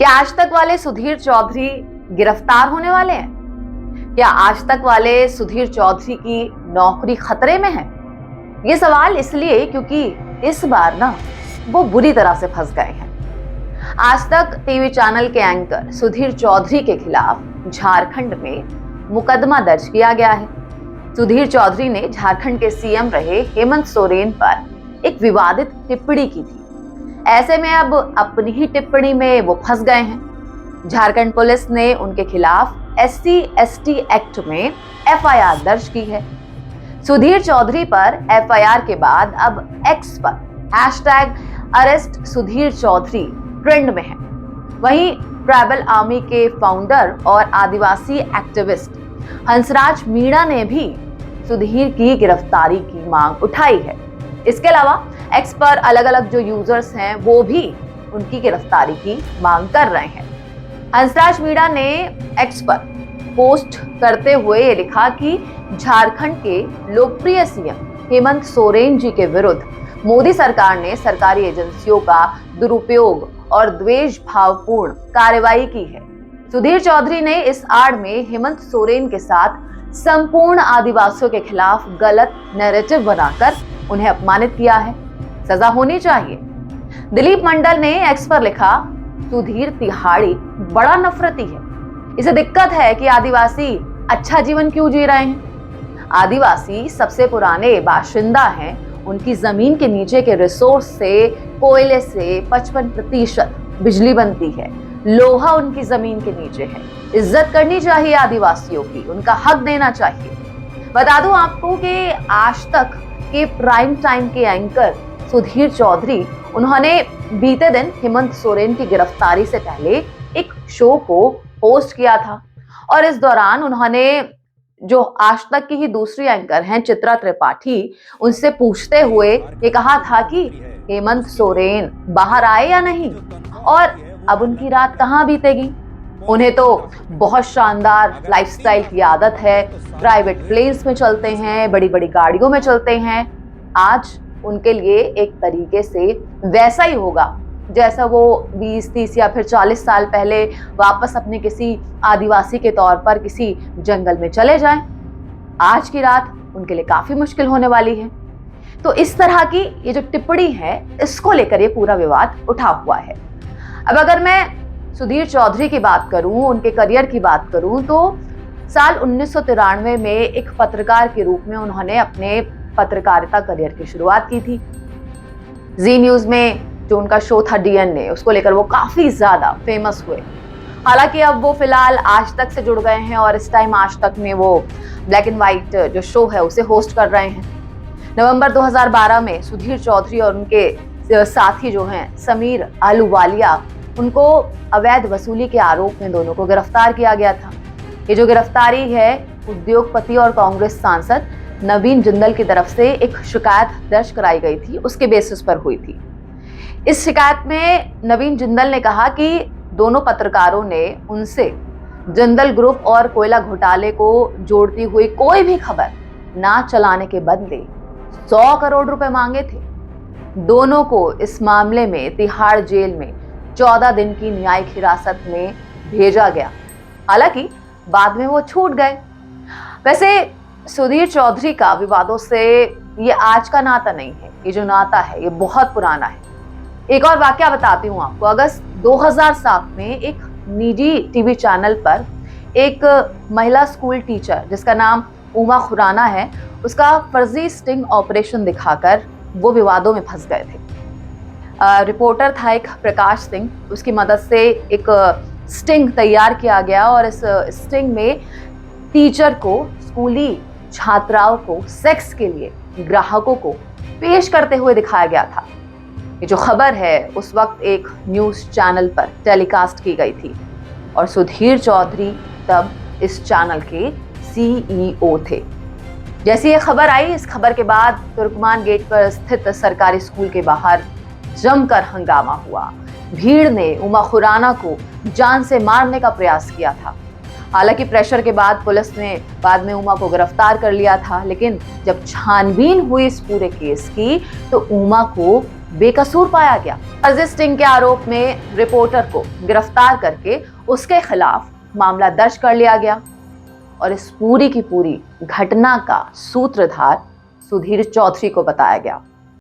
क्या आज तक वाले सुधीर चौधरी गिरफ्तार होने वाले हैं? क्या आज तक वाले सुधीर चौधरी की नौकरी खतरे में है? ये सवाल इसलिए क्योंकि इस बार ना वो बुरी तरह से फंस गए हैं। आज तक टीवी चैनल के एंकर सुधीर चौधरी के खिलाफ झारखंड में मुकदमा दर्ज किया गया है। सुधीर चौधरी ने झारखंड के सीएम रहे हेमंत सोरेन पर एक विवादित टिप्पणी की थी। ऐसे में अब अपनी ही टिप्पणी में वो फंस गए हैं। झारखंड पुलिस ने उनके खिलाफ SC/ST एक्ट में एफआईआर दर्ज की है। सुधीर चौधरी पर एफआईआर के बाद अब एक्स पर #अरेस्ट सुधीर चौधरी ट्रेंड में है। वहीं ट्राइबल आर्मी के फाउंडर और आदिवासी एक्टिविस्ट हंसराज मीणा ने भी सुधीर की गिरफ्तारी की मांग उठाई है। इसके अलावा एक्स पर अलग अलग जो यूजर्स हैं वो भी उनकी गिरफ्तारी की मांग कर रहे हैं। हंसराज मीणा ने एक्स पर पोस्ट करते हुए ये लिखा कि झारखंड के लोकप्रिय सीएम हेमंत सोरेन जी के विरुद्ध मोदी सरकार ने सरकारी एजेंसियों का दुरुपयोग और द्वेष भावपूर्ण कार्रवाई की है। सुधीर चौधरी ने इस आड़ में हेमंत सोरेन के साथ संपूर्ण आदिवासियों के खिलाफ गलत नैरेटिव बनाकर उन्हें अपमानित किया है। सजा होनी चाहिए। दिलीप मंडल ने एक्स पर लिखा, सुधीर तिहाड़ी बड़ा नफरती है। इसे दिक्कत है कि आदिवासी अच्छा जीवन क्यों जी रहे हैं। आदिवासी सबसे पुराने बाशिंदा हैं। उनकी जमीन के नीचे के रिसोर्स से, कोयले से 55% बिजली बनती है। लोहा उनकी जमीन के नीचे है। इज्जत करनी चाहिए आदिवासियों की, उनका हक देना चाहिए। बता दूं आपको कि आज तक के प्राइम टाइम के एंकर सुधीर चौधरी, उन्होंने बीते दिन हेमंत सोरेन की गिरफ्तारी से पहले एक शो को होस्ट किया था और इस दौरान उन्होंने जो आज तक की ही दूसरी एंकर हैं चित्रा त्रिपाठी, उनसे पूछते हुए ये कहा था कि हेमंत सोरेन बाहर आए या नहीं और अब उनकी रात कहां बीतेगी। उन्हें तो बहुत शानदार लाइफस्टाइल की आदत है, प्राइवेट प्लेन्स में चलते हैं, बड़ी बड़ी गाड़ियों में चलते हैं। आज उनके लिए एक तरीके से वैसा ही होगा जैसा वो 20, 30 या फिर 40 साल पहले वापस अपने किसी आदिवासी के तौर पर किसी जंगल में चले जाएं। आज की रात उनके लिए काफी मुश्किल होने वाली है। तो इस तरह की ये जो टिप्पणी है, इसको लेकर ये पूरा विवाद उठा हुआ है। अब अगर मैं सुधीर चौधरी की बात करूं, उनके करियर की बात करूं, तो साल 1993 में एक पत्रकार के रूप में उन्होंने अपने पत्रकारिता करियर की शुरुआत की थी। जी न्यूज में जो उनका शो था DNA, उसको लेकर वो काफी ज्यादा फेमस हुए। हालांकि अब वो फिलहाल आज तक से जुड़ गए हैं और इस टाइम आज तक में वो ब्लैक एंड व्हाइट जो शो है उसे होस्ट कर रहे हैं। नवंबर 2012 में सुधीर चौधरी और उनके साथी जो हैं समीर आहलूवालिया, उनको अवैध वसूली के आरोप में दोनों को गिरफ्तार किया गया था। ये जो गिरफ्तारी है उद्योगपति और कांग्रेस सांसद नवीन जिंदल की तरफ से एक शिकायत दर्ज कराई गई थी, उसके बेसिस पर हुई थी। इस शिकायत में नवीन जिंदल ने कहा कि दोनों पत्रकारों ने उनसे जिंदल ग्रुप और कोयला घोटाले को जोड़ती हुई कोई भी खबर ना चलाने के बदले 100 करोड़ रुपए मांगे थे। दोनों को इस मामले में तिहाड़ जेल में 14 दिन की न्यायिक हिरासत में भेजा गया। हालांकि बाद में वो छूट गए। वैसे सुधीर चौधरी का विवादों से ये आज का नाता नहीं है, ये जो नाता है ये बहुत पुराना है। एक और वाकया बताती हूँ आपको। अगस्त 2007 में एक निजी टीवी चैनल पर एक महिला स्कूल टीचर जिसका नाम उमा खुराना है, उसका फर्जी स्टिंग ऑपरेशन दिखाकर वो विवादों में फंस गए थे। रिपोर्टर था एक प्रकाश सिंह, उसकी मदद से एक स्टिंग तैयार किया गया और इस स्टिंग में टीचर को, स्कूली छात्राओं को सेक्स के लिए ग्राहकों को पेश करते हुए दिखाया गया था। ये जो खबर है उस वक्त एक न्यूज चैनल पर टेलीकास्ट की गई थी और सुधीर चौधरी तब इस चैनल के CEO थे। जैसी ये खबर आई, इस खबर के बाद तुर्कमान गेट पर स्थित सरकारी स्कूल के बाहर जमकर हंगामा हुआ। भीड़ ने उमा खुराना को जान से मारने का प्रयास किया था। हालांकि प्रेशर के बाद पुलिस ने बाद में उमा को गिरफ्तार कर लिया था, लेकिन जब छानबीन हुई इस पूरे केस की तो उमा को बेकसूर पाया गया। फर्जी स्टिंग के आरोप में रिपोर्टर को गिरफ्तार करके उसके खिलाफ मामला दर्ज कर लिया गया और इस पूरी की पूरी घटना का सूत्रधार सुधीर चौधरी को बताया गया।